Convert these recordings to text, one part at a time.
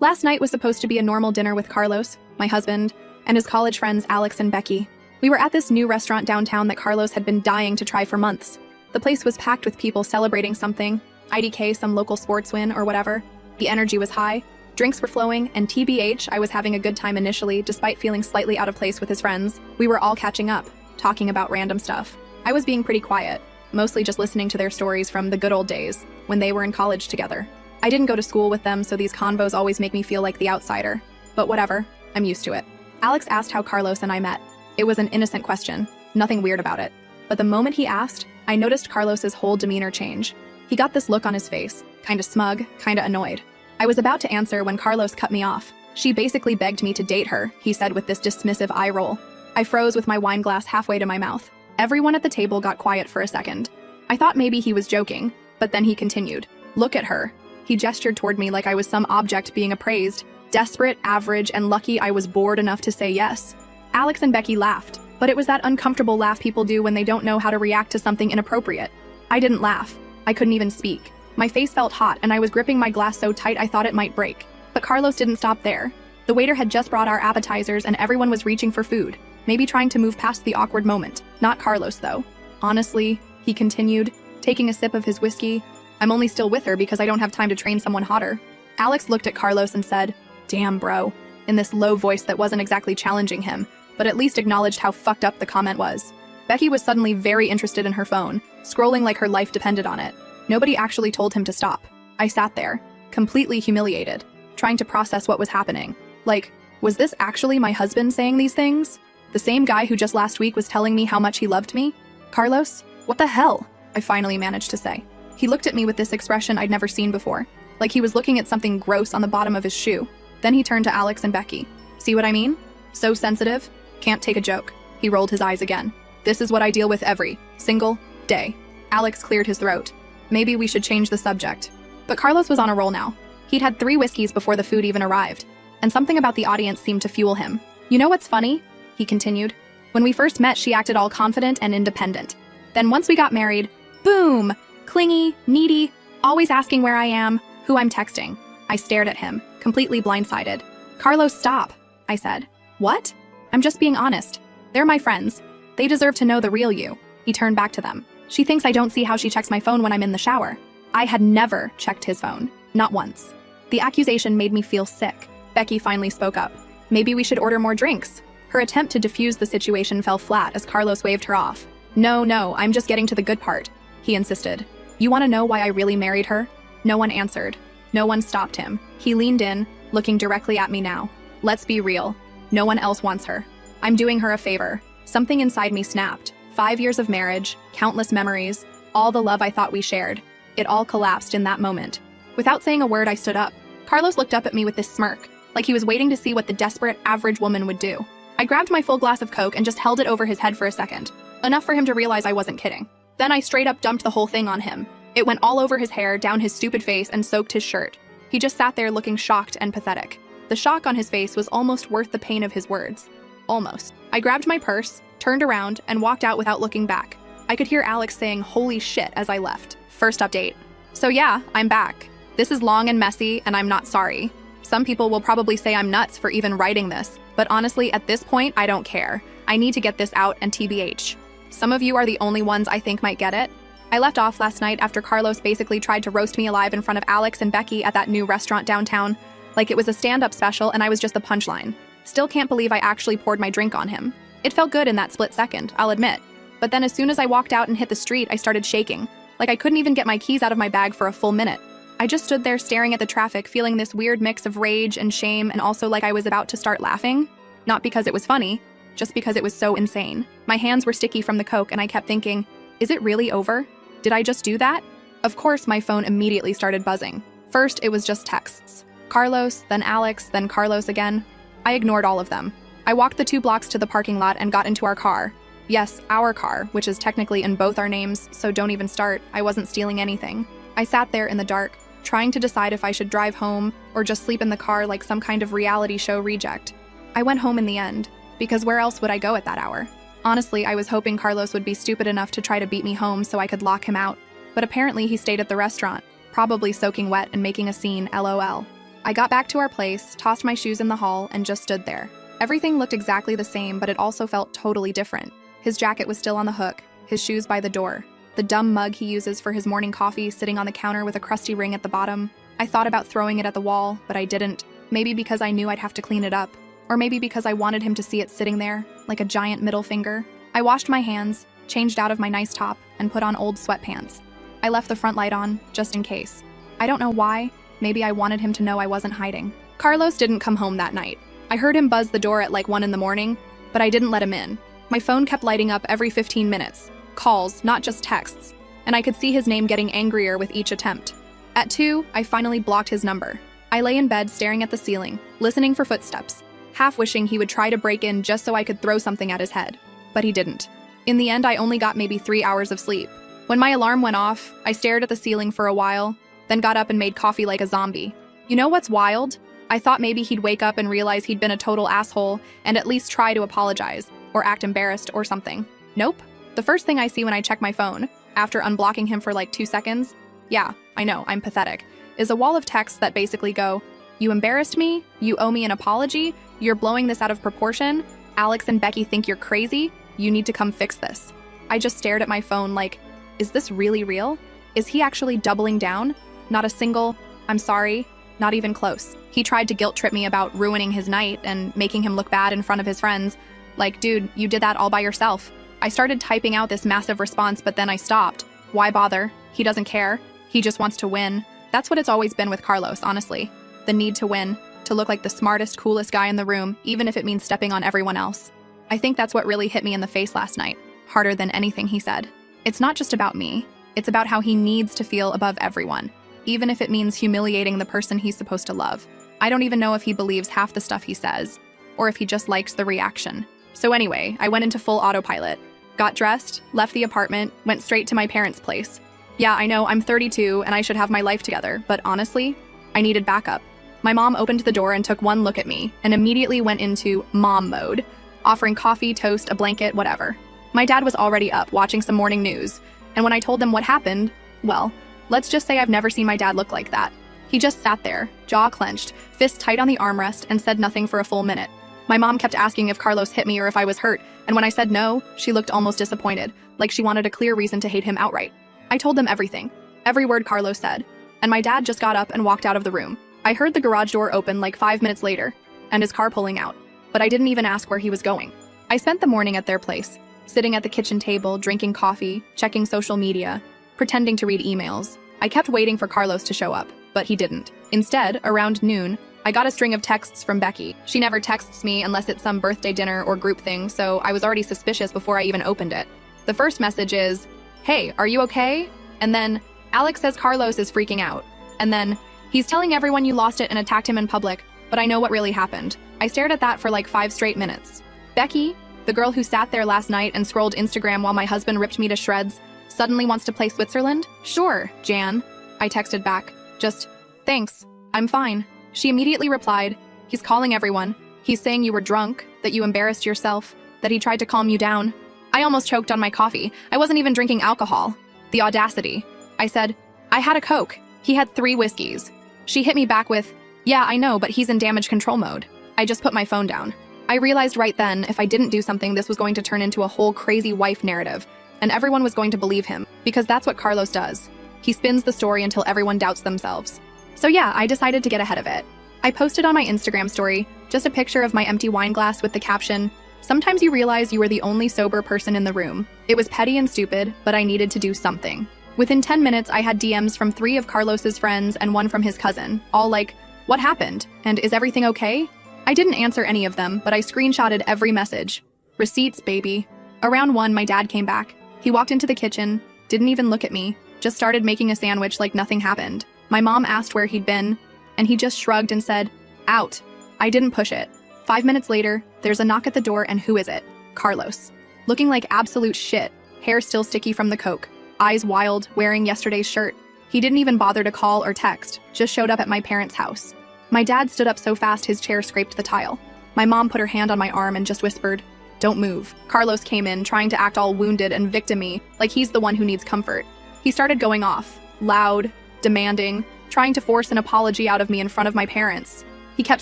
Last night was supposed to be a normal dinner with Carlos, my husband, and his college friends Alex and Becky. We were at this new restaurant downtown that Carlos had been dying to try for months. The place was packed with people celebrating something, IDK, some local sports win or whatever. The energy was high, drinks were flowing, and TBH, I was having a good time initially, despite feeling slightly out of place with his friends. We were all catching up, talking about random stuff. I was being pretty quiet, mostly just listening to their stories from the good old days, when they were in college together. I didn't go to school with them, so these convos always make me feel like the outsider. But whatever, I'm used to it. Alex asked how Carlos and I met. It was an innocent question, nothing weird about it. But the moment he asked, I noticed Carlos's whole demeanor change. He got this look on his face, kinda smug, kinda annoyed. I was about to answer when Carlos cut me off. She basically begged me to date her, he said with this dismissive eye roll. I froze with my wine glass halfway to my mouth. Everyone at the table got quiet for a second. I thought maybe he was joking, but then he continued. Look at her. He gestured toward me like I was some object being appraised. Desperate, average, and lucky I was bored enough to say yes. Alex and Becky laughed, but it was that uncomfortable laugh people do when they don't know how to react to something inappropriate. I didn't laugh. I couldn't even speak. My face felt hot, and I was gripping my glass so tight I thought it might break. But Carlos didn't stop there. The waiter had just brought our appetizers, and everyone was reaching for food, maybe trying to move past the awkward moment. Not Carlos, though. Honestly, he continued, taking a sip of his whiskey, I'm only still with her because I don't have time to train someone hotter. Alex looked at Carlos and said, Damn, bro, in this low voice that wasn't exactly challenging him, but at least acknowledged how fucked up the comment was. Becky was suddenly very interested in her phone, scrolling like her life depended on it. Nobody actually told him to stop. I sat there, completely humiliated, trying to process what was happening. Like, was this actually my husband saying these things? The same guy who just last week was telling me how much he loved me? Carlos? What the hell? I finally managed to say. He looked at me with this expression I'd never seen before, like he was looking at something gross on the bottom of his shoe. Then he turned to Alex and Becky. See what I mean? So sensitive? Can't take a joke. He rolled his eyes again. This is what I deal with every single day. Alex cleared his throat. Maybe we should change the subject. But Carlos was on a roll now. He'd had 3 whiskeys before the food even arrived, and something about the audience seemed to fuel him. You know what's funny? He continued. When we first met, she acted all confident and independent. Then once we got married, boom! Clingy, needy, always asking where I am, who I'm texting. I stared at him, completely blindsided. Carlos, stop, I said. What? I'm just being honest. They're my friends. They deserve to know the real you. He turned back to them. She thinks I don't see how she checks my phone when I'm in the shower. I had never checked his phone, not once. The accusation made me feel sick. Becky finally spoke up. Maybe we should order more drinks. Her attempt to defuse the situation fell flat as Carlos waved her off. No, I'm just getting to the good part, he insisted. You want to know why I really married her? No one answered. No one stopped him. He leaned in, looking directly at me now. Let's be real. No one else wants her. I'm doing her a favor. Something inside me snapped. 5 years of marriage, countless memories, all the love I thought we shared. It all collapsed in that moment. Without saying a word, I stood up. Carlos looked up at me with this smirk, like he was waiting to see what the desperate, average woman would do. I grabbed my full glass of Coke and just held it over his head for a second, enough for him to realize I wasn't kidding. Then I straight up dumped the whole thing on him. It went all over his hair, down his stupid face, and soaked his shirt. He just sat there looking shocked and pathetic. The shock on his face was almost worth the pain of his words. Almost. I grabbed my purse, turned around, and walked out without looking back. I could hear Alex saying holy shit as I left. First update. So yeah, I'm back. This is long and messy, and I'm not sorry. Some people will probably say I'm nuts for even writing this, but honestly, at this point, I don't care. I need to get this out and TBH. Some of you are the only ones I think might get it. I left off last night after Carlos basically tried to roast me alive in front of Alex and Becky at that new restaurant downtown, like it was a stand-up special and I was just the punchline. Still can't believe I actually poured my drink on him. It felt good in that split second, I'll admit. But then as soon as I walked out and hit the street, I started shaking, like I couldn't even get my keys out of my bag for a full minute. I just stood there staring at the traffic, feeling this weird mix of rage and shame, and also like I was about to start laughing. Not because it was funny, just because it was so insane. My hands were sticky from the Coke, and I kept thinking, is it really over? Did I just do that? Of course, my phone immediately started buzzing. First, it was just texts. Carlos, then Alex, then Carlos again. I ignored all of them. I walked the 2 blocks to the parking lot and got into our car. Yes, our car, which is technically in both our names, so don't even start. I wasn't stealing anything. I sat there in the dark, trying to decide if I should drive home or just sleep in the car like some kind of reality show reject. I went home in the end, because where else would I go at that hour? Honestly, I was hoping Carlos would be stupid enough to try to beat me home so I could lock him out, but apparently he stayed at the restaurant, probably soaking wet and making a scene, LOL. I got back to our place, tossed my shoes in the hall, and just stood there. Everything looked exactly the same, but it also felt totally different. His jacket was still on the hook, his shoes by the door. The dumb mug he uses for his morning coffee sitting on the counter with a crusty ring at the bottom. I thought about throwing it at the wall, but I didn't. Maybe because I knew I'd have to clean it up. Or maybe because I wanted him to see it sitting there, like a giant middle finger. I washed my hands, changed out of my nice top, and put on old sweatpants. I left the front light on, just in case. I don't know why. Maybe I wanted him to know I wasn't hiding. Carlos didn't come home that night. I heard him buzz the door at like 1 in the morning, but I didn't let him in. My phone kept lighting up every 15 minutes. Calls, not just texts. And I could see his name getting angrier with each attempt. At 2, I finally blocked his number. I lay in bed staring at the ceiling, listening for footsteps, half wishing he would try to break in just so I could throw something at his head. But he didn't. In the end, I only got maybe 3 hours of sleep. When my alarm went off, I stared at the ceiling for a while, then got up and made coffee like a zombie. You know what's wild? I thought maybe he'd wake up and realize he'd been a total asshole and at least try to apologize, or act embarrassed or something. Nope. The first thing I see when I check my phone, after unblocking him for like 2 seconds, yeah, I know, I'm pathetic, is a wall of texts that basically go, "You embarrassed me, you owe me an apology, you're blowing this out of proportion, Alex and Becky think you're crazy, you need to come fix this." I just stared at my phone like, is this really real? Is he actually doubling down? Not a single, "I'm sorry," not even close. He tried to guilt trip me about ruining his night and making him look bad in front of his friends. Like, dude, you did that all by yourself. I started typing out this massive response, but then I stopped. Why bother? He doesn't care. He just wants to win. That's what it's always been with Carlos, honestly. The need to win, to look like the smartest, coolest guy in the room, even if it means stepping on everyone else. I think that's what really hit me in the face last night, harder than anything he said. It's not just about me. It's about how he needs to feel above everyone, even if it means humiliating the person he's supposed to love. I don't even know if he believes half the stuff he says, or if he just likes the reaction. So anyway, I went into full autopilot, got dressed, left the apartment, went straight to my parents' place. Yeah, I know, I'm 32 and I should have my life together, but honestly, I needed backup. My mom opened the door and took one look at me and immediately went into mom mode, offering coffee, toast, a blanket, whatever. My dad was already up watching some morning news, and when I told them what happened, well, let's just say I've never seen my dad look like that. He just sat there, jaw clenched, fist tight on the armrest, and said nothing for a full minute. My mom kept asking if Carlos hit me or if I was hurt, and when I said no, she looked almost disappointed, like she wanted a clear reason to hate him outright. I told them everything, every word Carlos said, and my dad just got up and walked out of the room. I heard the garage door open like 5 minutes later, and his car pulling out, but I didn't even ask where he was going. I spent the morning at their place, sitting at the kitchen table, drinking coffee, checking social media, pretending to read emails. I kept waiting for Carlos to show up, but he didn't. Instead, around noon, I got a string of texts from Becky. She never texts me unless it's some birthday dinner or group thing, so I was already suspicious before I even opened it. The first message is, "Hey, are you okay?" And then, "Alex says Carlos is freaking out." And then, "He's telling everyone you lost it and attacked him in public, but I know what really happened." I stared at that for like 5 straight minutes. Becky, the girl who sat there last night and scrolled Instagram while my husband ripped me to shreds, suddenly wants to play Switzerland? Sure, Jan. I texted back. Just, "Thanks, I'm fine." She immediately replied, "He's calling everyone. He's saying you were drunk, that you embarrassed yourself, that he tried to calm you down." I almost choked on my coffee. I wasn't even drinking alcohol. The audacity. I said, "I had a Coke. He had 3 whiskeys." She hit me back with, "Yeah, I know, but he's in damage control mode." I just put my phone down. I realized right then, if I didn't do something, this was going to turn into a whole crazy wife narrative, and everyone was going to believe him, because that's what Carlos does. He spins the story until everyone doubts themselves. So yeah, I decided to get ahead of it. I posted on my Instagram story just a picture of my empty wine glass with the caption, "Sometimes you realize you were the only sober person in the room." It was petty and stupid, but I needed to do something. Within 10 minutes, I had DMs from 3 of Carlos's friends and 1 from his cousin, all like, "What happened? And is everything okay?" I didn't answer any of them, but I screenshotted every message. Receipts, baby. Around 1, my dad came back. He walked into the kitchen, didn't even look at me, just started making a sandwich like nothing happened. My mom asked where he'd been, and he just shrugged and said, "Out." I didn't push it. 5 minutes later, there's a knock at the door, and who is it? Carlos. Looking like absolute shit, hair still sticky from the Coke, eyes wild, wearing yesterday's shirt. He didn't even bother to call or text, just showed up at my parents' house. My dad stood up so fast his chair scraped the tile. My mom put her hand on my arm and just whispered, "Don't move." Carlos came in, trying to act all wounded and victim-y, like he's the one who needs comfort. He started going off, loud, demanding, trying to force an apology out of me in front of my parents. He kept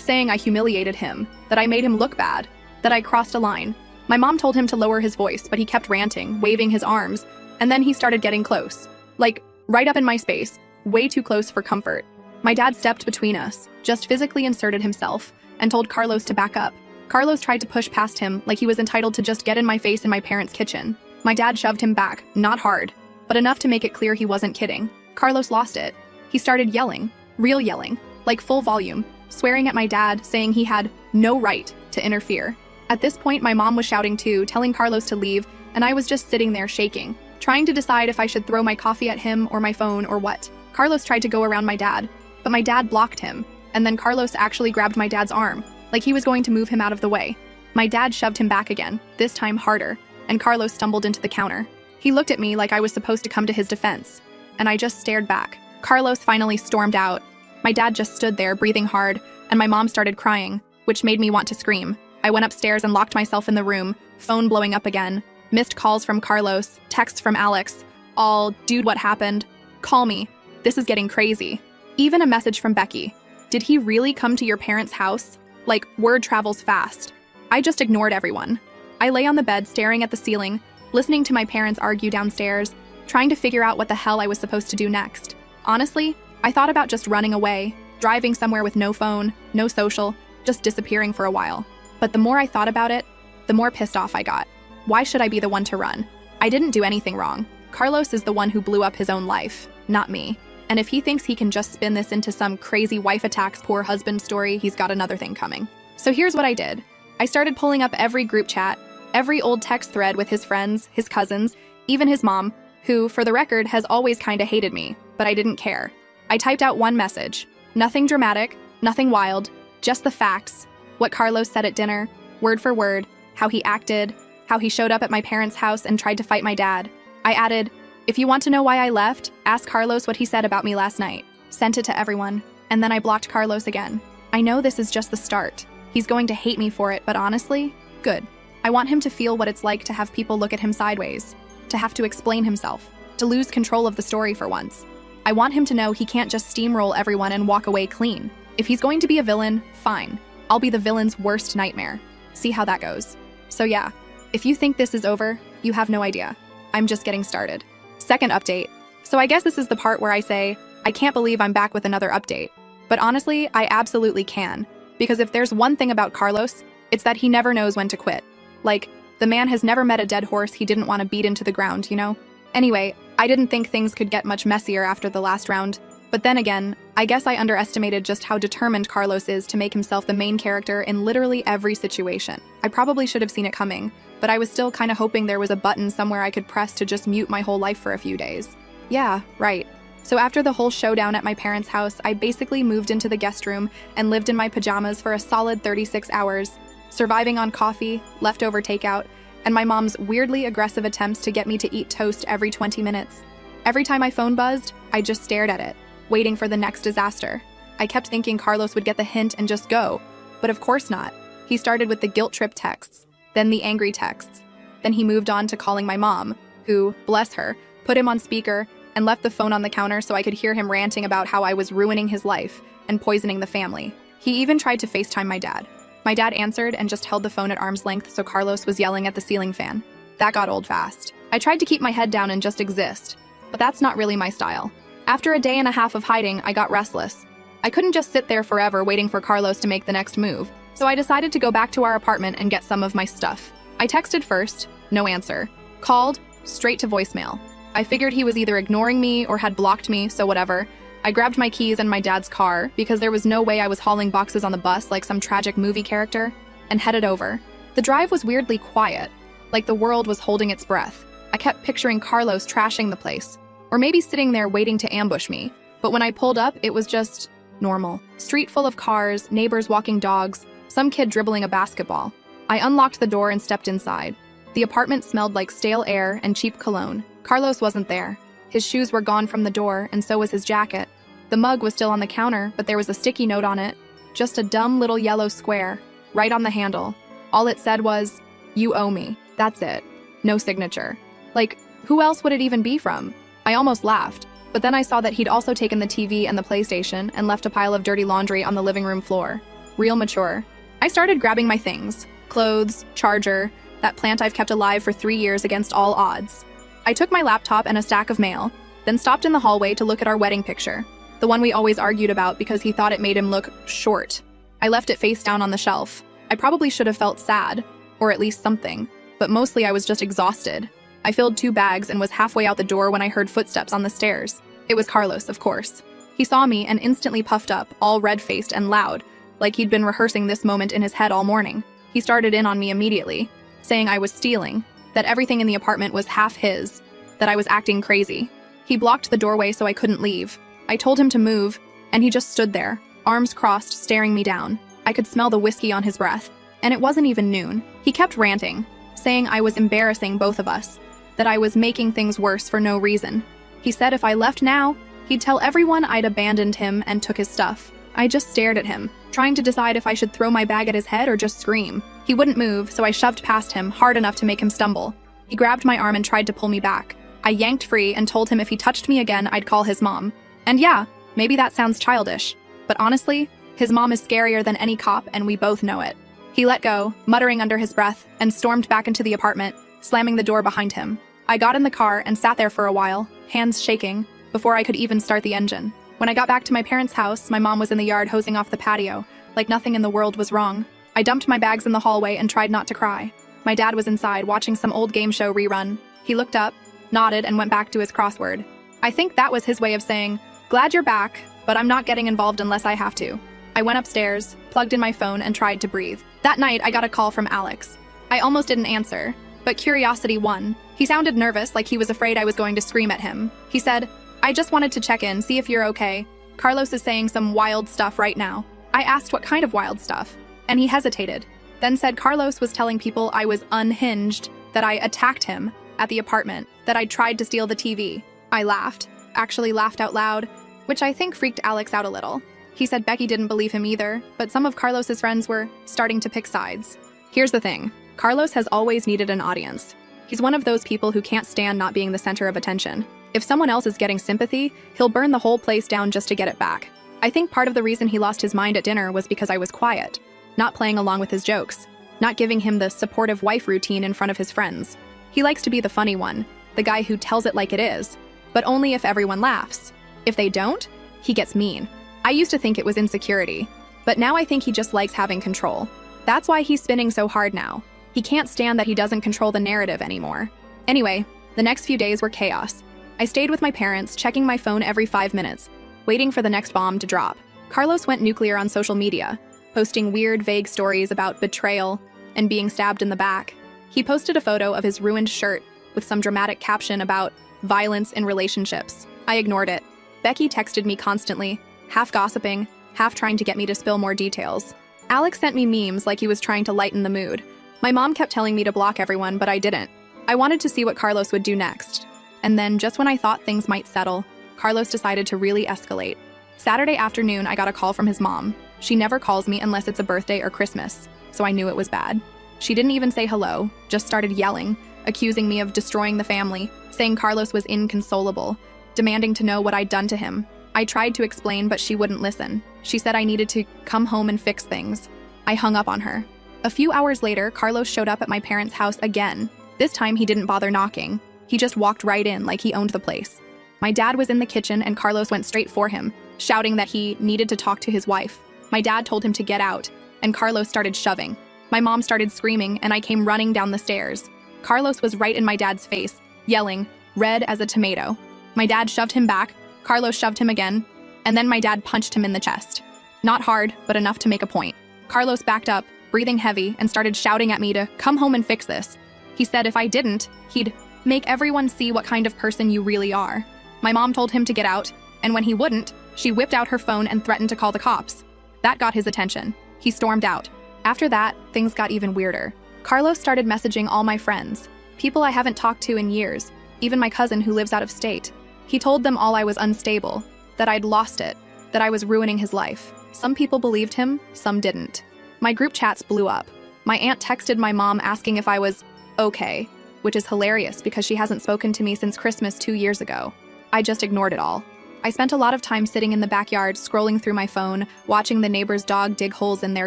saying I humiliated him, that I made him look bad, that I crossed a line. My mom told him to lower his voice, but he kept ranting, waving his arms, and then he started getting close. Like, right up in my space, way too close for comfort. My dad stepped between us, just physically inserted himself, and told Carlos to back up. Carlos tried to push past him like he was entitled to just get in my face in my parents' kitchen. My dad shoved him back, not hard, but enough to make it clear he wasn't kidding. Carlos lost it. He started yelling, real yelling, like full volume, swearing at my dad, saying he had no right to interfere. At this point, my mom was shouting too, telling Carlos to leave, and I was just sitting there shaking, trying to decide if I should throw my coffee at him or my phone or what. Carlos tried to go around my dad, but my dad blocked him, and then Carlos actually grabbed my dad's arm, like he was going to move him out of the way. My dad shoved him back again, this time harder, and Carlos stumbled into the counter. He looked at me like I was supposed to come to his defense, and I just stared back. Carlos finally stormed out. My dad just stood there, breathing hard, and my mom started crying, which made me want to scream. I went upstairs and locked myself in the room, phone blowing up again. Missed calls from Carlos, texts from Alex, all, dude, what happened? Call me. This is getting crazy. Even a message from Becky. Did he really come to your parents' house? Like, word travels fast. I just ignored everyone. I lay on the bed staring at the ceiling, listening to my parents argue downstairs, trying to figure out what the hell I was supposed to do next. Honestly, I thought about just running away, driving somewhere with no phone, no social, just disappearing for a while. But the more I thought about it, the more pissed off I got. Why should I be the one to run? I didn't do anything wrong. Carlos is the one who blew up his own life, not me. And if he thinks he can just spin this into some crazy wife attacks poor husband story, he's got another thing coming. So here's what I did. I started pulling up every group chat, every old text thread with his friends, his cousins, even his mom, who, for the record, has always kinda hated me, but I didn't care. I typed out one message. Nothing dramatic, nothing wild, just the facts. What Carlos said at dinner, word for word, how he acted, how he showed up at my parents' house and tried to fight my dad. I added, if you want to know why I left, ask Carlos what he said about me last night. Sent it to everyone, and then I blocked Carlos again. I know this is just the start. He's going to hate me for it, but honestly, good. I want him to feel what it's like to have people look at him sideways, to have to explain himself, to lose control of the story for once. I want him to know he can't just steamroll everyone and walk away clean. If he's going to be a villain, fine. I'll be the villain's worst nightmare. See how that goes. So yeah, if you think this is over, you have no idea. I'm just getting started. Second update. So I guess this is the part where I say, I can't believe I'm back with another update. But honestly, I absolutely can. Because if there's one thing about Carlos, it's that he never knows when to quit. Like, the man has never met a dead horse he didn't want to beat into the ground, you know? Anyway, I didn't think things could get much messier after the last round. But then again, I guess I underestimated just how determined Carlos is to make himself the main character in literally every situation. I probably should have seen it coming, but I was still kind of hoping there was a button somewhere I could press to just mute my whole life for a few days. Yeah, right. So after the whole showdown at my parents' house, I basically moved into the guest room and lived in my pajamas for a solid 36 hours, surviving on coffee, leftover takeout, and my mom's weirdly aggressive attempts to get me to eat toast every 20 minutes. Every time my phone buzzed, I just stared at it, waiting for the next disaster. I kept thinking Carlos would get the hint and just go, but of course not. He started with the guilt trip texts, then the angry texts. Then he moved on to calling my mom, who, bless her, put him on speaker and left the phone on the counter so I could hear him ranting about how I was ruining his life and poisoning the family. He even tried to FaceTime my dad. My dad answered and just held the phone at arm's length so Carlos was yelling at the ceiling fan. That got old fast. I tried to keep my head down and just exist, but that's not really my style. After a day and a half of hiding, I got restless. I couldn't just sit there forever waiting for Carlos to make the next move, so I decided to go back to our apartment and get some of my stuff. I texted first, no answer. Called, straight to voicemail. I figured he was either ignoring me or had blocked me, so whatever. I grabbed my keys and my dad's car, because there was no way I was hauling boxes on the bus like some tragic movie character, and headed over. The drive was weirdly quiet, like the world was holding its breath. I kept picturing Carlos trashing the place, or maybe sitting there waiting to ambush me. But when I pulled up, it was just normal. Street full of cars, neighbors walking dogs, some kid dribbling a basketball. I unlocked the door and stepped inside. The apartment smelled like stale air and cheap cologne. Carlos wasn't there. His shoes were gone from the door, and so was his jacket. The mug was still on the counter, but there was a sticky note on it. Just a dumb little yellow square, right on the handle. All it said was, "You owe me." That's it. No signature. Like, who else would it even be from? I almost laughed. But then I saw that he'd also taken the TV and the PlayStation and left a pile of dirty laundry on the living room floor. Real mature. I started grabbing my things. Clothes, charger, that plant I've kept alive for 3 years against all odds. I took my laptop and a stack of mail, then stopped in the hallway to look at our wedding picture, the one we always argued about because he thought it made him look short. I left it face down on the shelf. I probably should have felt sad, or at least something, but mostly I was just exhausted. I filled 2 bags and was halfway out the door when I heard footsteps on the stairs. It was Carlos, of course. He saw me and instantly puffed up, all red-faced and loud, like he'd been rehearsing this moment in his head all morning. He started in on me immediately, saying I was stealing, that everything in the apartment was half his, that I was acting crazy. He blocked the doorway so I couldn't leave. I told him to move, and he just stood there, arms crossed, staring me down. I could smell the whiskey on his breath, and it wasn't even noon. He kept ranting, saying I was embarrassing both of us, that I was making things worse for no reason. He said if I left now, he'd tell everyone I'd abandoned him and took his stuff. I just stared at him, trying to decide if I should throw my bag at his head or just scream. He wouldn't move, so I shoved past him, hard enough to make him stumble. He grabbed my arm and tried to pull me back. I yanked free and told him if he touched me again, I'd call his mom. And yeah, maybe that sounds childish, but honestly, his mom is scarier than any cop, and we both know it. He let go, muttering under his breath, and stormed back into the apartment, slamming the door behind him. I got in the car and sat there for a while, hands shaking, before I could even start the engine. When I got back to my parents' house, my mom was in the yard hosing off the patio, like nothing in the world was wrong. I dumped my bags in the hallway and tried not to cry. My dad was inside watching some old game show rerun. He looked up, nodded, and went back to his crossword. I think that was his way of saying, "Glad you're back, but I'm not getting involved unless I have to." I went upstairs, plugged in my phone, and tried to breathe. That night, I got a call from Alex. I almost didn't answer, but curiosity won. He sounded nervous, like he was afraid I was going to scream at him. He said, "I just wanted to check in, see if you're okay. Carlos is saying some wild stuff right now." I asked what kind of wild stuff, and he hesitated, then said Carlos was telling people I was unhinged, that I attacked him at the apartment, that I tried to steal the TV. I laughed, actually laughed out loud, which I think freaked Alex out a little. He said Becky didn't believe him either, but some of Carlos's friends were starting to pick sides. Here's the thing, Carlos has always needed an audience. He's one of those people who can't stand not being the center of attention. If someone else is getting sympathy, he'll burn the whole place down just to get it back. I think part of the reason he lost his mind at dinner was because I was quiet, not playing along with his jokes, not giving him the supportive wife routine in front of his friends. He likes to be the funny one, the guy who tells it like it is, but only if everyone laughs. If they don't, he gets mean. I used to think it was insecurity, but now I think he just likes having control. That's why he's spinning so hard now. He can't stand that he doesn't control the narrative anymore. Anyway, the next few days were chaos. I stayed with my parents, checking my phone every 5 minutes, waiting for the next bomb to drop. Carlos went nuclear on social media, posting weird, vague stories about betrayal and being stabbed in the back. He posted a photo of his ruined shirt with some dramatic caption about violence in relationships. I ignored it. Becky texted me constantly, half gossiping, half trying to get me to spill more details. Alex sent me memes like he was trying to lighten the mood. My mom kept telling me to block everyone, but I didn't. I wanted to see what Carlos would do next. And then, just when I thought things might settle, Carlos decided to really escalate. Saturday afternoon, I got a call from his mom. She never calls me unless it's a birthday or Christmas, so I knew it was bad. She didn't even say hello, just started yelling, accusing me of destroying the family, saying Carlos was inconsolable, demanding to know what I'd done to him. I tried to explain, but she wouldn't listen. She said I needed to come home and fix things. I hung up on her. A few hours later, Carlos showed up at my parents' house again. This time, he didn't bother knocking. He just walked right in like he owned the place. My dad was in the kitchen and Carlos went straight for him, shouting that he needed to talk to his wife. My dad told him to get out, and Carlos started shoving. My mom started screaming, and I came running down the stairs. Carlos was right in my dad's face, yelling, red as a tomato. My dad shoved him back, Carlos shoved him again, and then my dad punched him in the chest. Not hard, but enough to make a point. Carlos backed up, breathing heavy, and started shouting at me to come home and fix this. He said if I didn't, he'd make everyone see what kind of person you really are. My mom told him to get out, and when he wouldn't, she whipped out her phone and threatened to call the cops. That got his attention. He stormed out. After that, things got even weirder. Carlos started messaging all my friends, people I haven't talked to in years, even my cousin who lives out of state. He told them all I was unstable, that I'd lost it, that I was ruining his life. Some people believed him, some didn't. My group chats blew up. My aunt texted my mom asking if I was okay, which is hilarious because she hasn't spoken to me since Christmas 2 years ago. I just ignored it all. I spent a lot of time sitting in the backyard, scrolling through my phone, watching the neighbor's dog dig holes in their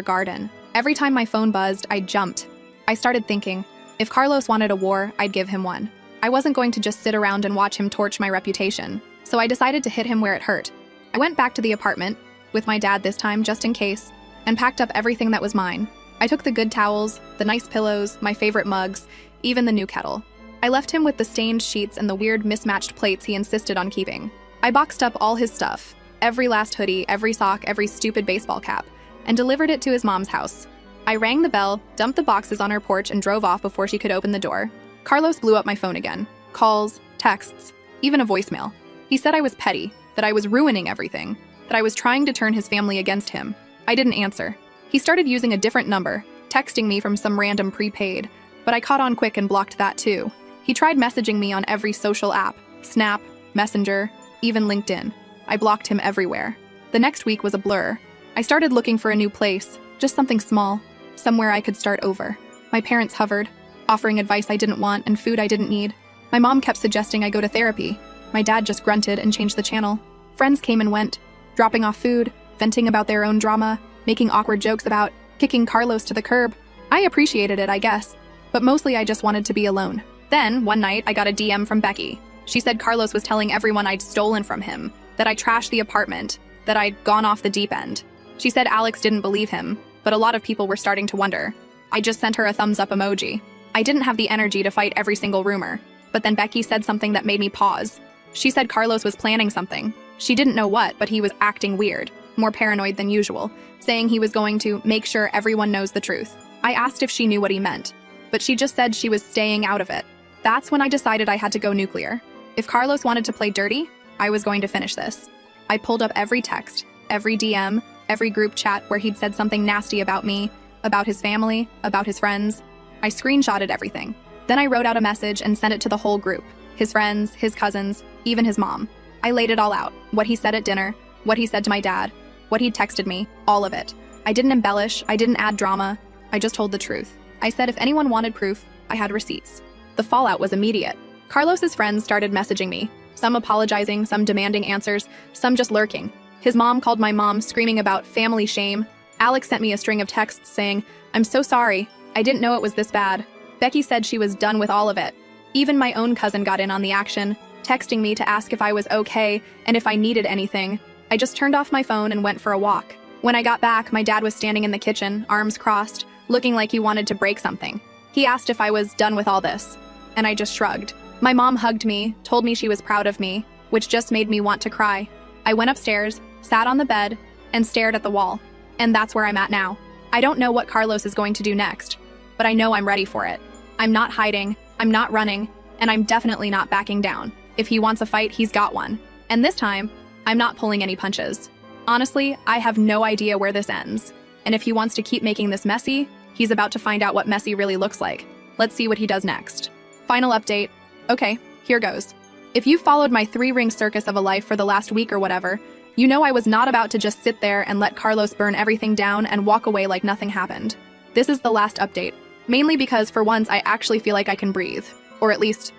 garden. Every time my phone buzzed, I jumped. I started thinking, if Carlos wanted a war, I'd give him one. I wasn't going to just sit around and watch him torch my reputation, so I decided to hit him where it hurt. I went back to the apartment, with my dad this time just in case, and packed up everything that was mine. I took the good towels, the nice pillows, my favorite mugs, even the new kettle. I left him with the stained sheets and the weird mismatched plates he insisted on keeping. I boxed up all his stuff, every last hoodie, every sock, every stupid baseball cap, and delivered it to his mom's house. I rang the bell, dumped the boxes on her porch, and drove off before she could open the door. Carlos blew up my phone again. Calls, texts, even a voicemail. He said I was petty, that I was ruining everything, that I was trying to turn his family against him. I didn't answer. He started using a different number, texting me from some random prepaid, but I caught on quick and blocked that too. He tried messaging me on every social app, Snap, Messenger, even LinkedIn. I blocked him everywhere. The next week was a blur. I started looking for a new place, just something small, somewhere I could start over. My parents hovered, offering advice I didn't want and food I didn't need. My mom kept suggesting I go to therapy. My dad just grunted and changed the channel. Friends came and went, dropping off food, venting about their own drama, making awkward jokes about kicking Carlos to the curb. I appreciated it, I guess, but mostly I just wanted to be alone. Then, one night, I got a DM from Becky. She said Carlos was telling everyone I'd stolen from him, that I trashed the apartment, that I'd gone off the deep end. She said Alex didn't believe him, but a lot of people were starting to wonder. I just sent her a thumbs up emoji. I didn't have the energy to fight every single rumor, but then Becky said something that made me pause. She said Carlos was planning something. She didn't know what, but he was acting weird, more paranoid than usual, saying he was going to make sure everyone knows the truth. I asked if she knew what he meant, but she just said she was staying out of it. That's when I decided I had to go nuclear. If Carlos wanted to play dirty, I was going to finish this. I pulled up every text, every DM, every group chat where he'd said something nasty about me, about his family, about his friends. I screenshotted everything. Then I wrote out a message and sent it to the whole group, his friends, his cousins, even his mom. I laid it all out, what he said at dinner, what he said to my dad, what he'd texted me, all of it. I didn't embellish, I didn't add drama, I just told the truth. I said if anyone wanted proof, I had receipts. The fallout was immediate. Carlos's friends started messaging me, some apologizing, some demanding answers, some just lurking. His mom called my mom, screaming about family shame. Alex sent me a string of texts saying, "I'm so sorry, I didn't know it was this bad." Becky said she was done with all of it. Even my own cousin got in on the action, texting me to ask if I was okay and if I needed anything. I just turned off my phone and went for a walk. When I got back, my dad was standing in the kitchen, arms crossed, looking like he wanted to break something. He asked if I was done with all this, and I just shrugged. My mom hugged me, told me she was proud of me, which just made me want to cry. I went upstairs, sat on the bed, and stared at the wall. And that's where I'm at now. I don't know what Carlos is going to do next, but I know I'm ready for it. I'm not hiding, I'm not running, and I'm definitely not backing down. If he wants a fight, he's got one. And this time, I'm not pulling any punches. Honestly, I have no idea where this ends. And if he wants to keep making this messy, he's about to find out what messy really looks like. Let's see what he does next. Final update. Okay, here goes. If you've followed my three-ring circus of a life for the last week or whatever, you know I was not about to just sit there and let Carlos burn everything down and walk away like nothing happened. This is the last update, mainly because for once I actually feel like I can breathe, or at least,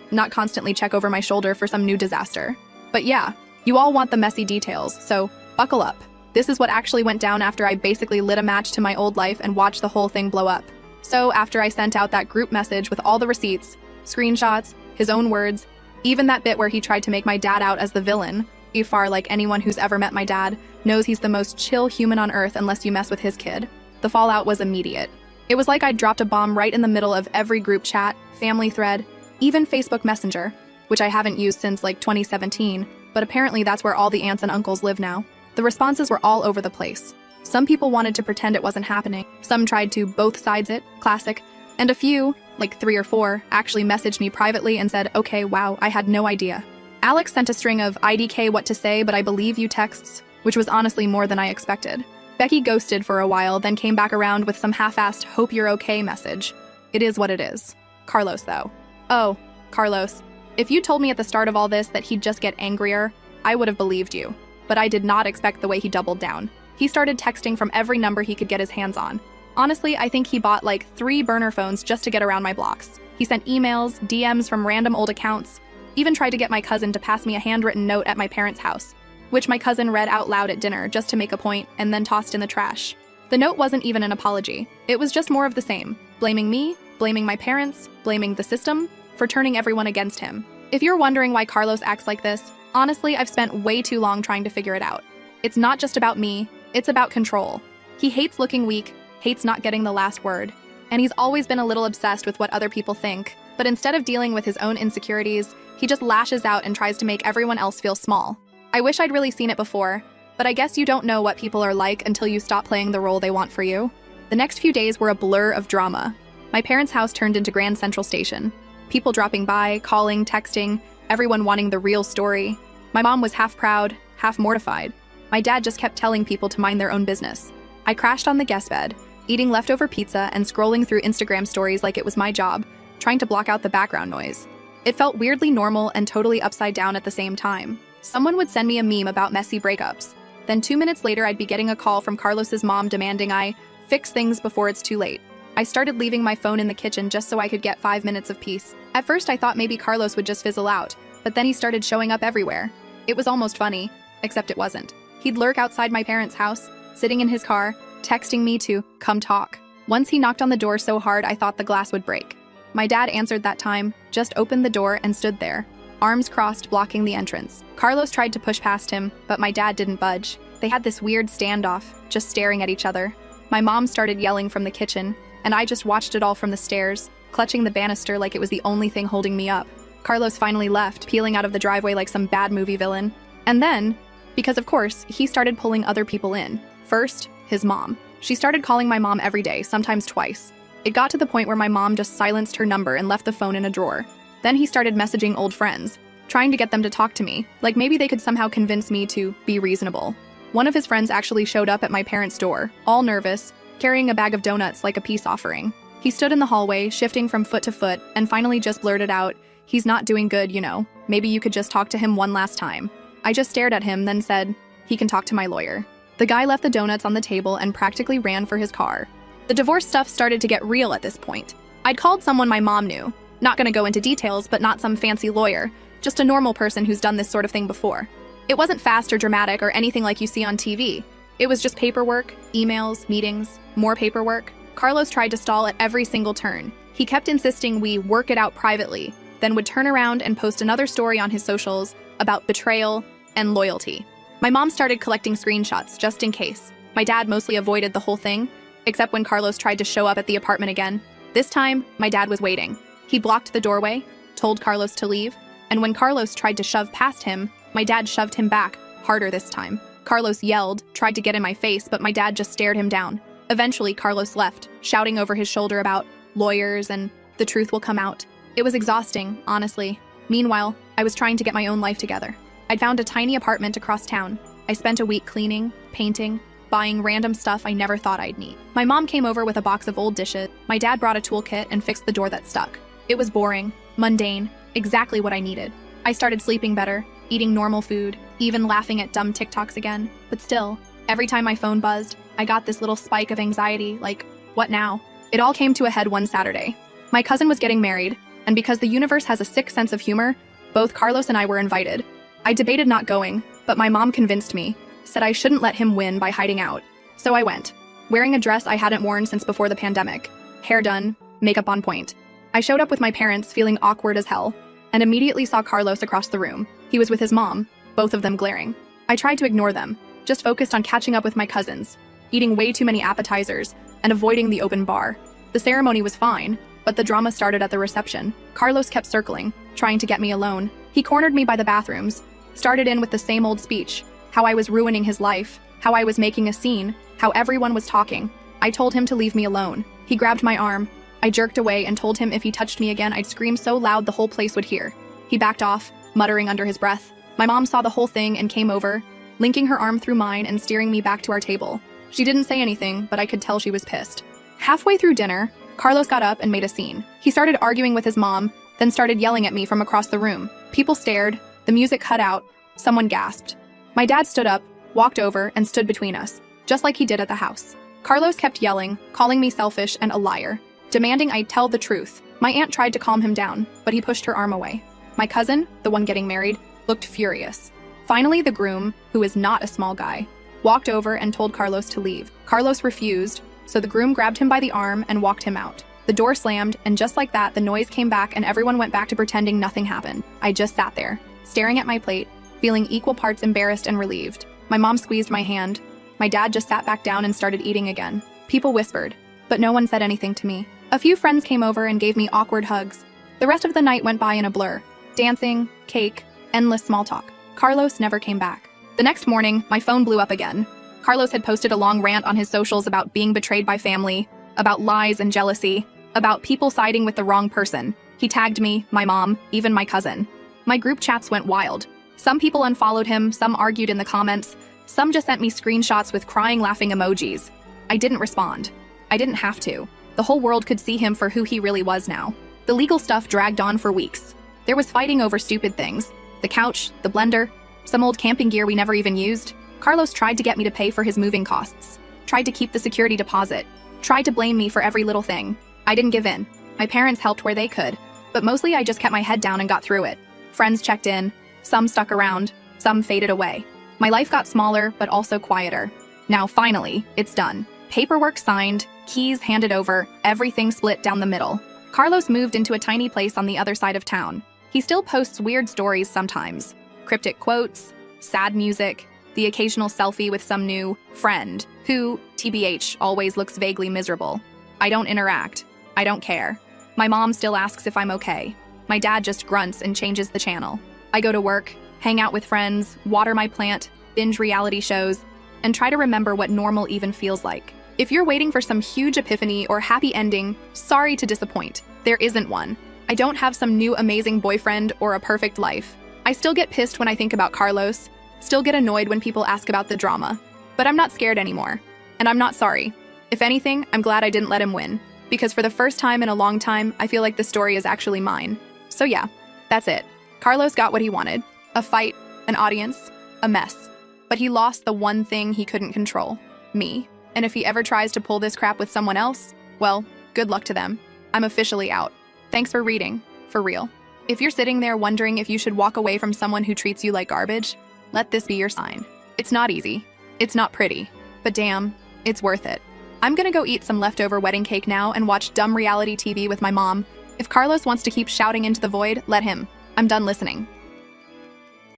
not constantly check over my shoulder for some new disaster. But yeah, you all want the messy details, so buckle up. This is what actually went down after I basically lit a match to my old life and watched the whole thing blow up. So after I sent out that group message with all the receipts, screenshots, his own words, even that bit where he tried to make my dad out as the villain, Ifar, like anyone who's ever met my dad, knows he's the most chill human on earth unless you mess with his kid. The fallout was immediate. It was like I'd dropped a bomb right in the middle of every group chat, family thread, even Facebook Messenger, which I haven't used since 2017, but apparently that's where all the aunts and uncles live now. The responses were all over the place. Some people wanted to pretend it wasn't happening, some tried to both sides it, classic, and a few, 3 or 4, actually messaged me privately and said, "Okay, wow, I had no idea." Alex sent a string of IDK what to say but I believe you texts, which was honestly more than I expected. Becky ghosted for a while, then came back around with some half-assed hope you're okay message. It is what it is. Carlos, though. Oh, Carlos. If you told me at the start of all this that he'd just get angrier, I would have believed you. But I did not expect the way he doubled down. He started texting from every number he could get his hands on. Honestly, I think he bought 3 burner phones just to get around my blocks. He sent emails, DMs from random old accounts, Even tried to get my cousin to pass me a handwritten note at my parents' house, which my cousin read out loud at dinner just to make a point and then tossed in the trash. The note wasn't even an apology. It was just more of the same. Blaming me, blaming my parents, blaming the system for turning everyone against him. If you're wondering why Carlos acts like this, honestly, I've spent way too long trying to figure it out. It's not just about me, it's about control. He hates looking weak, hates not getting the last word, and he's always been a little obsessed with what other people think, but instead of dealing with his own insecurities, he just lashes out and tries to make everyone else feel small. I wish I'd really seen it before, but I guess you don't know what people are like until you stop playing the role they want for you. The next few days were a blur of drama. My parents' house turned into Grand Central Station. People dropping by, calling, texting, everyone wanting the real story. My mom was half proud, half mortified. My dad just kept telling people to mind their own business. I crashed on the guest bed, eating leftover pizza and scrolling through Instagram stories like it was my job, trying to block out the background noise. It felt weirdly normal and totally upside down at the same time. Someone would send me a meme about messy breakups. Then 2 minutes later, I'd be getting a call from Carlos's mom demanding I fix things before it's too late. I started leaving my phone in the kitchen just so I could get 5 minutes of peace. At first, I thought maybe Carlos would just fizzle out, but then he started showing up everywhere. It was almost funny, except it wasn't. He'd lurk outside my parents' house, sitting in his car, texting me to come talk. Once he knocked on the door so hard I thought the glass would break. My dad answered that time, just opened the door and stood there, arms crossed blocking the entrance. Carlos tried to push past him, but my dad didn't budge. They had this weird standoff, just staring at each other. My mom started yelling from the kitchen, and I just watched it all from the stairs, clutching the banister like it was the only thing holding me up. Carlos finally left, peeling out of the driveway like some bad movie villain. And then, because of course, he started pulling other people in. First, his mom. She started calling my mom every day, sometimes twice. It got to the point where my mom just silenced her number and left the phone in a drawer. Then he started messaging old friends, trying to get them to talk to me, like maybe they could somehow convince me to be reasonable. One of his friends actually showed up at my parents' door, all nervous, carrying a bag of donuts like a peace offering. He stood in the hallway, shifting from foot to foot, and finally just blurted out, "He's not doing good, you know. Maybe you could just talk to him one last time." I just stared at him, then said, "He can talk to my lawyer." The guy left the donuts on the table and practically ran for his car. The divorce stuff started to get real at this point. I'd called someone my mom knew. Not gonna go into details, but not some fancy lawyer, just a normal person who's done this sort of thing before. It wasn't fast or dramatic or anything like you see on TV. It was just paperwork, emails, meetings, more paperwork. Carlos tried to stall at every single turn. He kept insisting we work it out privately, then would turn around and post another story on his socials about betrayal and loyalty. My mom started collecting screenshots just in case. My dad mostly avoided the whole thing, except when Carlos tried to show up at the apartment again. This time, my dad was waiting. He blocked the doorway, told Carlos to leave, and when Carlos tried to shove past him, my dad shoved him back, harder this time. Carlos yelled, tried to get in my face, but my dad just stared him down. Eventually, Carlos left, shouting over his shoulder about lawyers and the truth will come out. It was exhausting, honestly. Meanwhile, I was trying to get my own life together. I'd found a tiny apartment across town. I spent a week cleaning, painting, buying random stuff I never thought I'd need. My mom came over with a box of old dishes. My dad brought a toolkit and fixed the door that stuck. It was boring, mundane, exactly what I needed. I started sleeping better, eating normal food, even laughing at dumb TikToks again. But still, every time my phone buzzed, I got this little spike of anxiety, like, what now? It all came to a head one Saturday. My cousin was getting married, and because the universe has a sick sense of humor, both Carlos and I were invited. I debated not going, but my mom convinced me, said I shouldn't let him win by hiding out. So I went, wearing a dress I hadn't worn since before the pandemic, hair done, makeup on point. I showed up with my parents feeling awkward as hell, and immediately saw Carlos across the room. He was with his mom, both of them glaring. I tried to ignore them, just focused on catching up with my cousins, eating way too many appetizers, and avoiding the open bar. The ceremony was fine, but the drama started at the reception. Carlos kept circling, trying to get me alone. He cornered me by the bathrooms, started in with the same old speech, how I was ruining his life, how I was making a scene, how everyone was talking. I told him to leave me alone. He grabbed my arm. I jerked away and told him if he touched me again, I'd scream so loud the whole place would hear. He backed off, muttering under his breath. My mom saw the whole thing and came over, linking her arm through mine and steering me back to our table. She didn't say anything, but I could tell she was pissed. Halfway through dinner, Carlos got up and made a scene. He started arguing with his mom, then started yelling at me from across the room. People stared, the music cut out, someone gasped. My dad stood up, walked over, and stood between us, just like he did at the house. Carlos kept yelling, calling me selfish and a liar, demanding I tell the truth. My aunt tried to calm him down, but he pushed her arm away. My cousin, the one getting married, looked furious. Finally, the groom, who is not a small guy, walked over and told Carlos to leave. Carlos refused, so the groom grabbed him by the arm and walked him out. The door slammed, and just like that, the noise came back and everyone went back to pretending nothing happened. I just sat there, staring at my plate, feeling equal parts embarrassed and relieved. My mom squeezed my hand. My dad just sat back down and started eating again. People whispered, but no one said anything to me. A few friends came over and gave me awkward hugs. The rest of the night went by in a blur. Dancing, cake, endless small talk. Carlos never came back. The next morning, my phone blew up again. Carlos had posted a long rant on his socials about being betrayed by family, about lies and jealousy, about people siding with the wrong person. He tagged me, my mom, even my cousin. My group chats went wild. Some people unfollowed him, some argued in the comments, some just sent me screenshots with crying, laughing emojis. I didn't respond. I didn't have to. The whole world could see him for who he really was now. The legal stuff dragged on for weeks. There was fighting over stupid things. The couch, the blender, some old camping gear we never even used. Carlos tried to get me to pay for his moving costs, tried to keep the security deposit, tried to blame me for every little thing. I didn't give in. My parents helped where they could, but mostly I just kept my head down and got through it. Friends checked in, some stuck around, some faded away. My life got smaller, but also quieter. Now finally, it's done. Paperwork signed, keys handed over, everything split down the middle. Carlos moved into a tiny place on the other side of town. He still posts weird stories sometimes. Cryptic quotes, sad music, the occasional selfie with some new friend who, TBH, always looks vaguely miserable. I don't interact. I don't care. My mom still asks if I'm okay. My dad just grunts and changes the channel. I go to work, hang out with friends, water my plant, binge reality shows, and try to remember what normal even feels like. If you're waiting for some huge epiphany or happy ending, sorry to disappoint. There isn't one. I don't have some new amazing boyfriend or a perfect life. I still get pissed when I think about Carlos, still get annoyed when people ask about the drama. But I'm not scared anymore. And I'm not sorry. If anything, I'm glad I didn't let him win. Because for the first time in a long time, I feel like the story is actually mine. So yeah, that's it. Carlos got what he wanted. A fight, an audience, a mess. But he lost the one thing he couldn't control. Me. And if he ever tries to pull this crap with someone else, well, good luck to them. I'm officially out. Thanks for reading. For real. If you're sitting there wondering if you should walk away from someone who treats you like garbage, let this be your sign. It's not easy. It's not pretty. But damn, it's worth it. I'm gonna go eat some leftover wedding cake now and watch dumb reality TV with my mom. If Carlos wants to keep shouting into the void, let him. I'm done listening.